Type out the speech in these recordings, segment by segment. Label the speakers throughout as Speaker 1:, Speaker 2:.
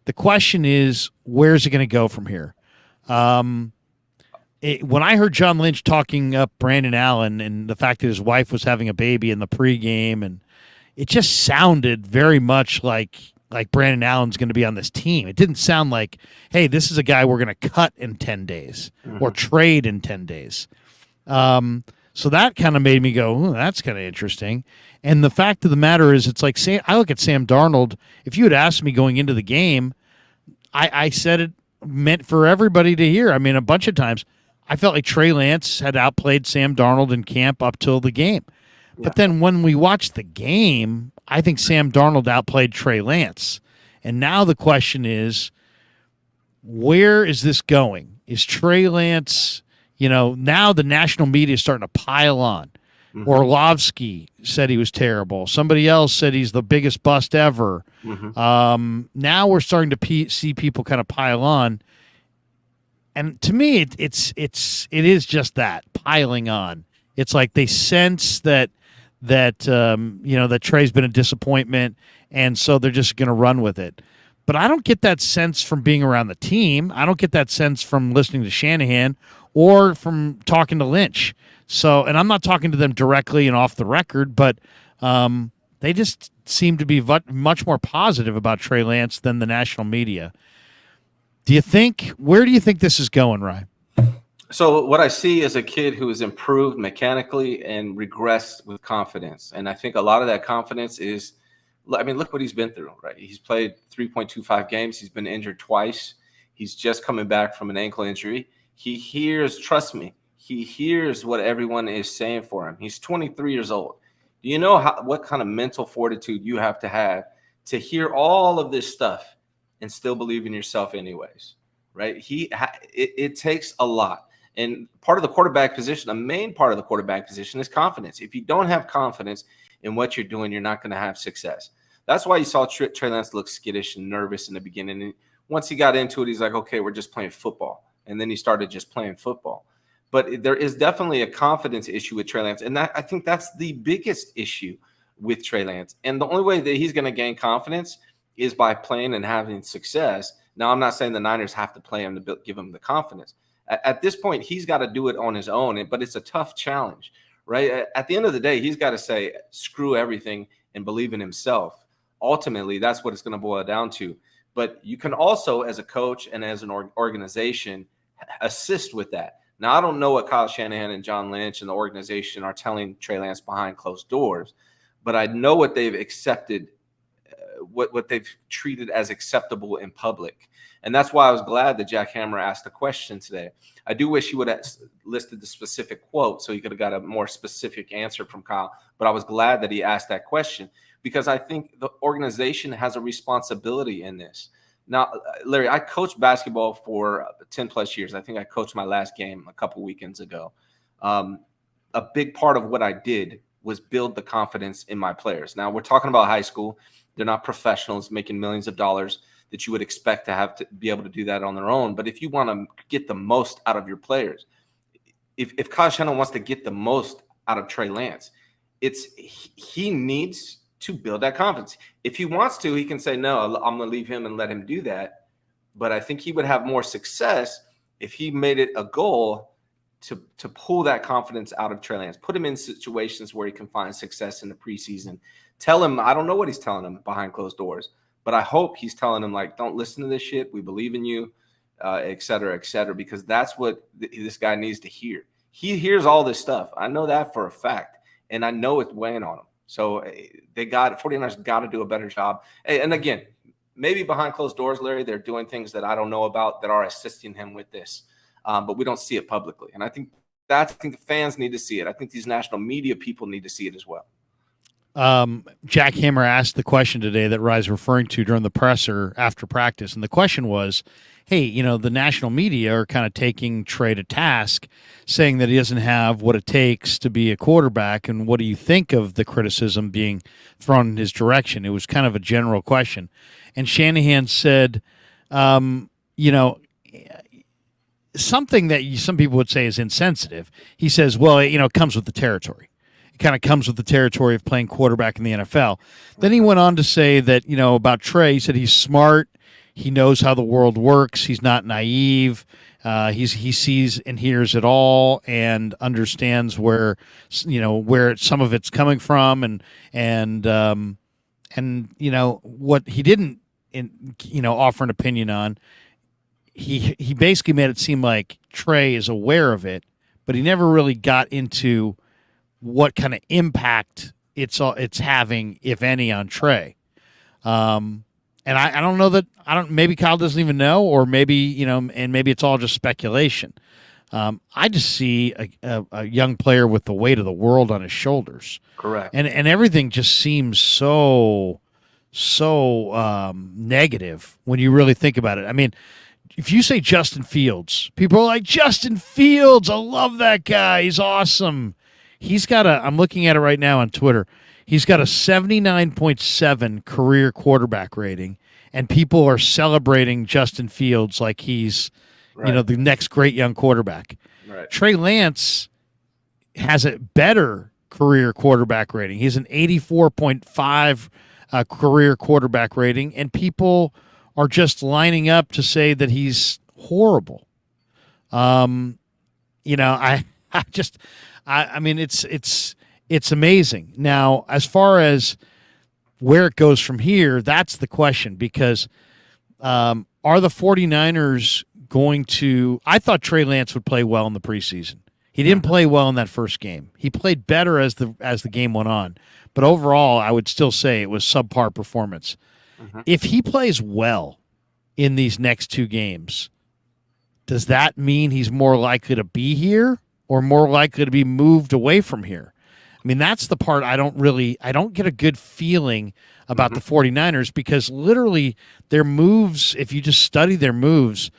Speaker 1: The question is, where's it going to go from here? When I heard John Lynch talking up Brandon Allen and the fact that his wife was having a baby in the pregame, and it just sounded very much like Brandon Allen's going to be on this team. It didn't sound like, hey, this is a guy we're going to cut in 10 days or trade in 10 days. So that kind of made me go, that's kind of interesting. And the fact of the matter is, it's like, I look at Sam Darnold. If you had asked me going into the game, I said it meant for everybody to hear. I mean, a bunch of times I felt like Trey Lance had outplayed Sam Darnold in camp up till the game. Yeah. But then when we watched the game, I think Sam Darnold outplayed Trey Lance. And now the question is, where is this going? Is Trey Lance, now the national media is starting to pile on. Orlovsky said he was terrible. Somebody else said he's the biggest bust ever. Now we're starting to see people kind of pile on, and to me, it is just that, piling on. It's like they sense that Trey's been a disappointment, and so they're just going to run with it. But I don't get that sense from being around the team. I don't get that sense from listening to Shanahan or from talking to Lynch. So, and I'm not talking to them directly and off the record, but they just seem to be much more positive about Trey Lance than the national media. Where do you think this is going, Ryan?
Speaker 2: So what I see is a kid who has improved mechanically and regressed with confidence. And I think a lot of that confidence is, look what he's been through, right? He's played 3.25 games. He's been injured twice. He's just coming back from an ankle injury. He hears what everyone is saying for him. He's 23 years old. Do you know what kind of mental fortitude you have to hear all of this stuff and still believe in yourself anyways, right? It takes a lot. And part of the quarterback position, a main part of the quarterback position is confidence. If you don't have confidence in what you're doing, you're not going to have success. That's why you saw Trey Lance look skittish and nervous in the beginning. And once he got into it, he's like, okay, we're just playing football. And then he started just playing football. But there is definitely a confidence issue with Trey Lance. And I think that's the biggest issue with Trey Lance. And the only way that he's going to gain confidence is by playing and having success. Now, I'm not saying the Niners have to play him to give him the confidence. At this point, he's got to do it on his own, but it's a tough challenge, right? At the end of the day, he's got to say, screw everything and believe in himself. Ultimately, that's what it's going to boil down to. But you can also, as a coach and as an organization, assist with that. Now, I don't know what Kyle Shanahan and John Lynch and the organization are telling Trey Lance behind closed doors, but I know what they've accepted, what they've treated as acceptable in public. And that's why I was glad that Jack Hammer asked the question today. I do wish he would have listed the specific quote so he could have got a more specific answer from Kyle, but I was glad that he asked that question because I think the organization has a responsibility in this. Now, Larry, I coached basketball for 10 plus years. I think I coached my last game a couple weekends ago. A big part of what I did was build the confidence in my players. Now, we're talking about high school. They're not professionals making millions of dollars that you would expect to have to be able to do that on their own. But if you want to get the most out of your players, if Kyle Shanahan wants to get the most out of Trey Lance, he needs to build that confidence. If he wants to, he can say, no, I'm going to leave him and let him do that. But I think he would have more success if he made it a goal to pull that confidence out of Trey Lance, put him in situations where he can find success in the preseason. Tell him, I don't know what he's telling him behind closed doors, but I hope he's telling him, like, don't listen to this shit. We believe in you, et cetera, because that's what this guy needs to hear. He hears all this stuff. I know that for a fact, and I know it's weighing on him. So 49ers got to do a better job. And again, maybe behind closed doors, Larry, they're doing things that I don't know about that are assisting him with this. But we don't see it publicly. And I think the fans need to see it. I think these national media people need to see it as well.
Speaker 1: Jack Hammer asked the question today that Rye's referring to during the presser after practice. And the question was, hey, the national media are kind of taking Trey to task, saying that he doesn't have what it takes to be a quarterback. And what do you think of the criticism being thrown in his direction? It was kind of a general question. And Shanahan said, something that some people would say is insensitive. He says, well, it comes with the territory. It kind of comes with the territory of playing quarterback in the NFL. Then he went on to say that, about Trey, he said he's smart, He knows how the world works. He's not naive. He sees and hears it all and understands where some of it's coming from, and what he didn't offer an opinion on. He basically made it seem like Trey is aware of it, but he never really got into what kind of impact it's having, if any, on Trey. And I don't know that maybe Kyle doesn't even know, or maybe and maybe it's all just speculation. I just see a young player with the weight of the world on his shoulders.
Speaker 2: Correct.
Speaker 1: And everything just seems so negative when you really think about it. I mean, if you say Justin Fields, people are like, Justin Fields, I love that guy. He's awesome. I'm looking at it right now on Twitter. He's got a 79.7 career quarterback rating, and people are celebrating Justin Fields like he's, the next great young quarterback.
Speaker 2: Right.
Speaker 1: Trey Lance has a better career quarterback rating. He's an 84.5 career quarterback rating, and people are just lining up to say that he's horrible. I mean, it's amazing. Now, as far as where it goes from here, that's the question, because are the 49ers going to – I thought Trey Lance would play well in the preseason. He didn't play well in that first game. He played better as the game went on. But overall, I would still say it was subpar performance. Mm-hmm. If he plays well in these next two games, does that mean he's more likely to be here or more likely to be moved away from here? I mean, that's the part I don't get a good feeling about the 49ers, because literally their moves, if you just study their moves,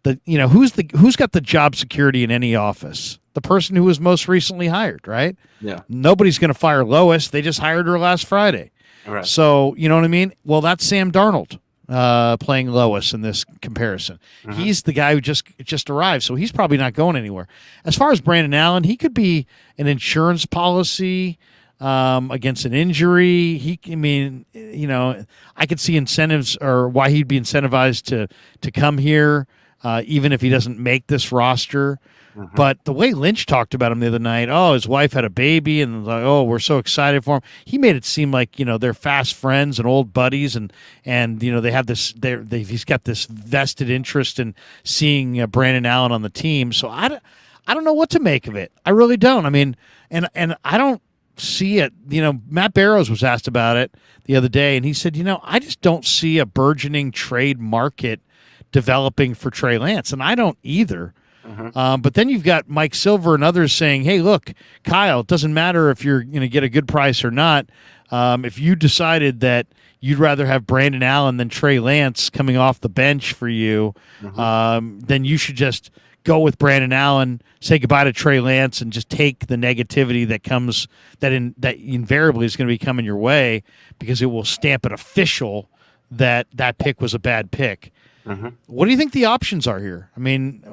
Speaker 1: who's got the job security in any office? The person who was most recently hired, right?
Speaker 2: Yeah.
Speaker 1: Nobody's going to fire Lois. They just hired her last Friday.
Speaker 2: Right.
Speaker 1: So, you know what I mean? Well, that's Sam Darnold playing Lois in this comparison. Mm-hmm. He's the guy who just arrived, so he's probably not going anywhere. As far as Brandon Allen, he could be an insurance policy against an injury. I could see incentives, or why he'd be incentivized to come here, even if he doesn't make this roster. Mm-hmm. But the way Lynch talked about him the other night, his wife had a baby, and like, we're so excited for him. He made it seem like they're fast friends and old buddies, and they have this. He's got this vested interest in seeing Brandon Allen on the team. So I don't know what to make of it. I really don't. I mean, and I don't see it. Matt Barrows was asked about it the other day, and he said, I just don't see a burgeoning trade market developing for Trey Lance, and I don't either. Mm-hmm. But then you've got Mike Silver and others saying, hey, look, Kyle, it doesn't matter if you're going to get a good price or not. If you decided that you'd rather have Brandon Allen than Trey Lance coming off the bench for you, then you should just go with Brandon Allen, say goodbye to Trey Lance, and just take the negativity that comes that invariably is going to be coming your way, because it will stamp it official that pick was a bad pick. Mm-hmm. What do you think the options are here? I mean,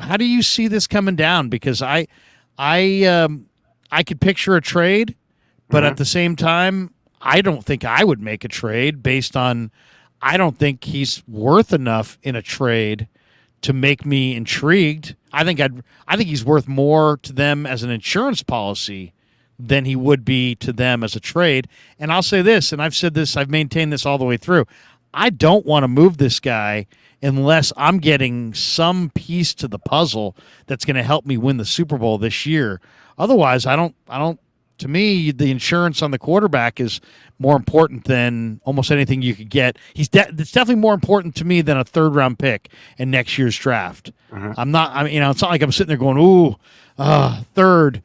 Speaker 1: how do you see this coming down? Because I could picture a trade, but at the same time, I don't think I would make a trade based on, I don't think he's worth enough in a trade to make me intrigued. I think he's worth more to them as an insurance policy than he would be to them as a trade. And I'll say this, and I've said this, I've maintained this all the way through. I don't want to move this guy unless I'm getting some piece to the puzzle that's going to help me win the Super Bowl this year. Otherwise, I don't. To me, the insurance on the quarterback is more important than almost anything you could get. It's definitely more important to me than a third-round pick in next year's draft. Mm-hmm. It's not like I'm sitting there going, ooh, third.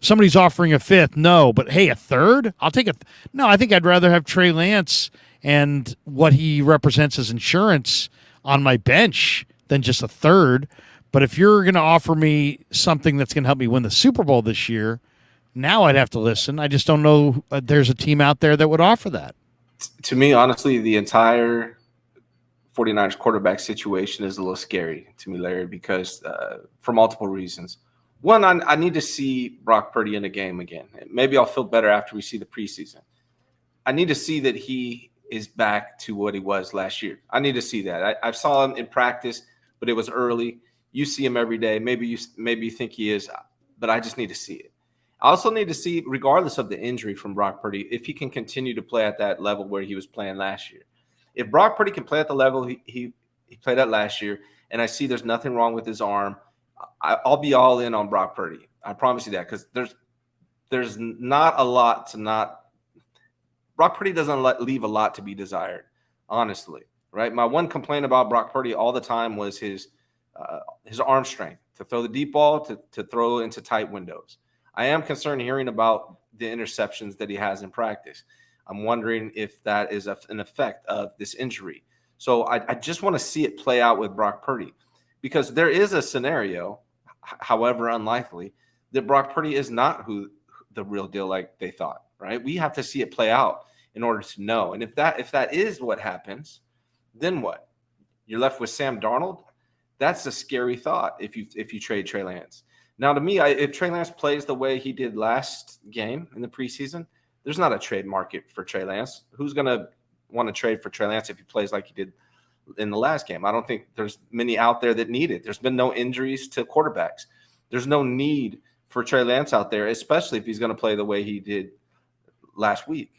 Speaker 1: Somebody's offering a fifth. No, but hey, a third? I'll take it. No, I think I'd rather have Trey Lance and what he represents as insurance on my bench than just a third. But if you're going to offer me something that's going to help me win the Super Bowl this year, now I'd have to listen. I just don't know there's a team out there that would offer that.
Speaker 2: To me, honestly, the entire 49ers quarterback situation is a little scary to me, Larry, because for multiple reasons. One, I need to see Brock Purdy in a game again. Maybe I'll feel better after we see the preseason. I need to see that he is back to what he was last year. I need to see that. I saw him in practice, but it was early. You see him every day. Maybe you think he is, but I just need to see it. I also need to see, regardless of the injury from Brock Purdy, if he can continue to play at that level where he was playing last year. If Brock Purdy can play at the level he played at last year, and I see there's nothing wrong with his arm, I'll be all in on Brock Purdy. I promise you that, because there's not a lot to not. Brock Purdy doesn't leave a lot to be desired, honestly, right? My one complaint about Brock Purdy all the time was his arm strength to throw the deep ball, to throw into tight windows. I am concerned hearing about the interceptions that he has in practice. I'm wondering if that is an effect of this injury. So I just want to see it play out with Brock Purdy, because there is a scenario, however unlikely, that Brock Purdy is not the real deal like they thought, right? We have to see it play out in order to know. And if that is what happens, then what? You're left with Sam Darnold? That's a scary thought if you trade Trey Lance. Now, to me, if Trey Lance plays the way he did last game in the preseason, there's not a trade market for Trey Lance. Who's going to want to trade for Trey Lance if he plays like he did in the last game? I don't think there's many out there that need it. There's been no injuries to quarterbacks. There's no need for Trey Lance out there, especially if he's going to play the way he did last week.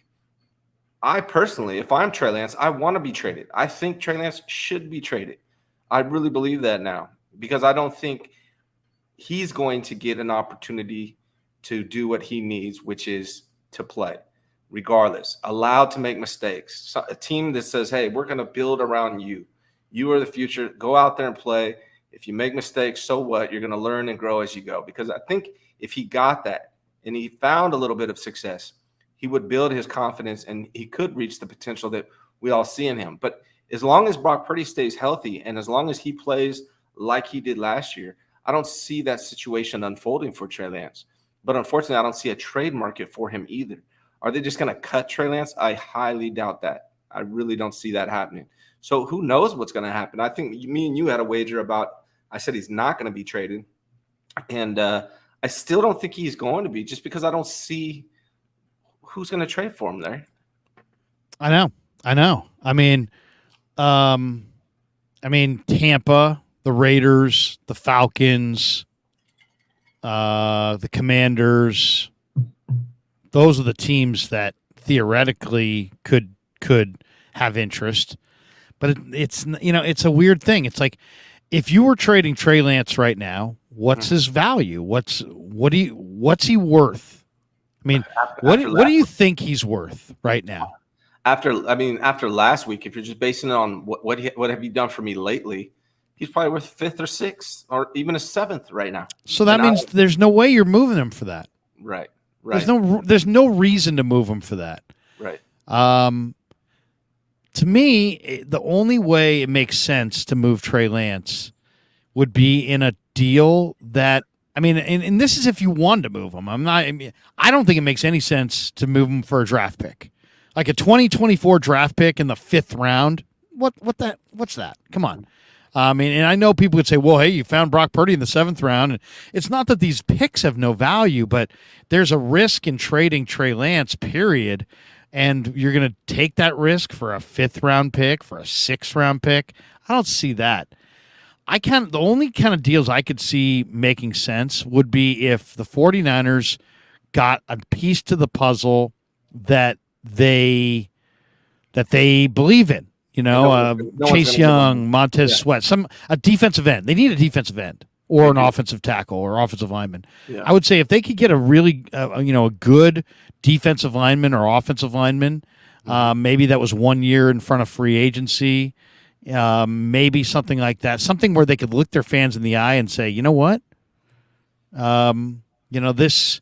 Speaker 2: I personally, if I'm Trey Lance, I want to be traded. I think Trey Lance should be traded. I really believe that now, because I don't think he's going to get an opportunity to do what he needs, which is to play, regardless, allowed to make mistakes. So a team that says, hey, we're going to build around you. You are the future. Go out there and play. If you make mistakes, so what? You're going to learn and grow as you go. Because I think if he got that and he found a little bit of success, he would build his confidence and he could reach the potential that we all see in him. But as long as Brock Purdy stays healthy and as long as he plays like he did last year, I don't see that situation unfolding for Trey Lance. But unfortunately, I don't see a trade market for him either. Are they just going to cut Trey Lance? I highly doubt that. I really don't see that happening. So who knows what's going to happen? I think me and you had a wager about, I said he's not going to be traded. And I still don't think he's going to be, just because I don't see who's going to trade for him there.
Speaker 1: I know. I mean, Tampa, the Raiders, the Falcons, the Commanders. Those are the teams that theoretically could have interest. But it's a weird thing. It's like, if you were trading Trey Lance right now, what's his value? What's he worth? I mean, what do you think he's worth right now?
Speaker 2: After last week, if you're just basing it on what have you done for me lately, he's probably worth fifth or sixth or even a seventh right now.
Speaker 1: So that means there's no way you're moving him for that.
Speaker 2: Right.
Speaker 1: There's no reason to move him for that.
Speaker 2: Right.
Speaker 1: To me, the only way it makes sense to move Trey Lance would be in a deal that, and this is if you wanted to move him. I don't think it makes any sense to move him for a draft pick, like a 2024 draft pick in the 5th round. What's that? Come on. And I know people would say, well, hey, you found Brock Purdy in the 7th round. And it's not that these picks have no value, but there's a risk in trading Trey Lance, period. And you're going to take that risk for a 5th round pick, for a 6th round pick. I don't see that. The only kind of deals I could see making sense would be if the 49ers got a piece to the puzzle that they believe in. Chase Young, Montez Sweat, a defensive end. They need a defensive end or an offensive tackle or offensive lineman. Yeah. I would say if they could get a really, a good defensive lineman or offensive lineman, maybe that was 1 year in front of free agency, maybe something like that, something where they could look their fans in the eye and say, you know what, this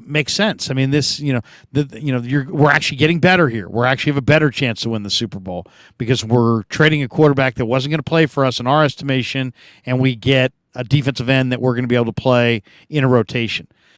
Speaker 1: makes sense. I mean, we're actually getting better here. We're actually have a better chance to win the Super Bowl because we're trading a quarterback that wasn't going to play for us in our estimation, and we get a defensive end that we're going to be able to play in a rotation.